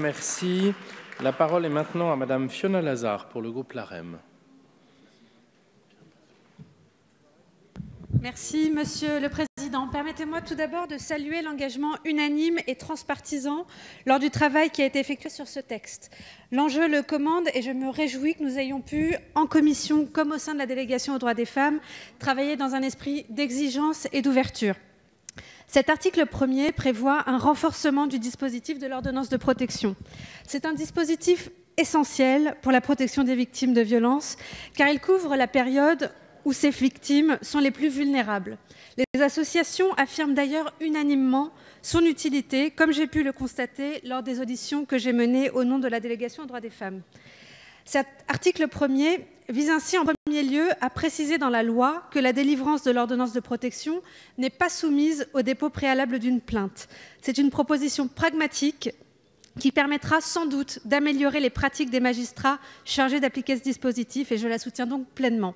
Merci. La parole est maintenant à Madame Fiona Lazare pour le groupe LAREM. Merci, Monsieur le Président. Permettez-moi tout d'abord de saluer l'engagement unanime et transpartisan lors du travail qui a été effectué sur ce texte. L'enjeu le commande et je me réjouis que nous ayons pu, en commission comme au sein de la délégation aux droits des femmes, travailler dans un esprit d'exigence et d'ouverture. Cet article 1er prévoit un renforcement du dispositif de l'ordonnance de protection. C'est un dispositif essentiel pour la protection des victimes de violences, car il couvre la période où ces victimes sont les plus vulnérables. Les associations affirment d'ailleurs unanimement son utilité, comme j'ai pu le constater lors des auditions que j'ai menées au nom de la délégation aux droits des femmes. Cet article 1er vise ainsi en premier lieu à préciser dans la loi que la délivrance de l'ordonnance de protection n'est pas soumise au dépôt préalable d'une plainte. C'est une proposition pragmatique qui permettra sans doute d'améliorer les pratiques des magistrats chargés d'appliquer ce dispositif et je la soutiens donc pleinement.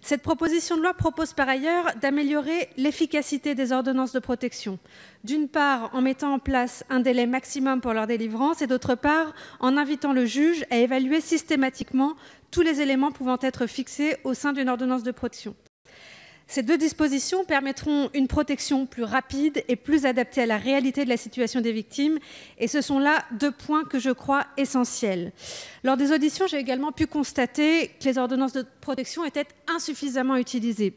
Cette proposition de loi propose par ailleurs d'améliorer l'efficacité des ordonnances de protection, d'une part en mettant en place un délai maximum pour leur délivrance et d'autre part en invitant le juge à évaluer systématiquement tous les éléments pouvant être fixés au sein d'une ordonnance de protection. Ces deux dispositions permettront une protection plus rapide et plus adaptée à la réalité de la situation des victimes. Et ce sont là deux points que je crois essentiels. Lors des auditions, j'ai également pu constater que les ordonnances de protection étaient insuffisamment utilisées.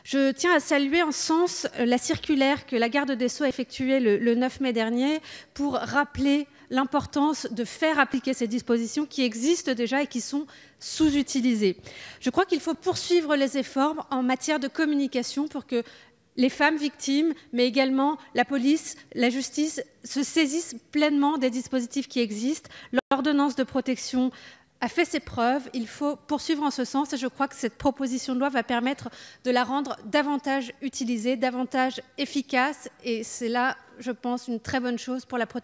Je tiens à saluer en ce sens la circulaire que la garde des Sceaux a effectuée le 9 mai dernier pour rappeler l'importance de faire appliquer ces dispositions qui existent déjà et qui sont sous-utilisées. Je crois qu'il faut poursuivre les efforts en matière de communication pour que les femmes victimes, mais également la police, la justice, se saisissent pleinement des dispositifs qui existent. L'ordonnance de protection a fait ses preuves, il faut poursuivre en ce sens et je crois que cette proposition de loi va permettre de la rendre davantage utilisée, davantage efficace et c'est là, je pense, une très bonne chose pour la protection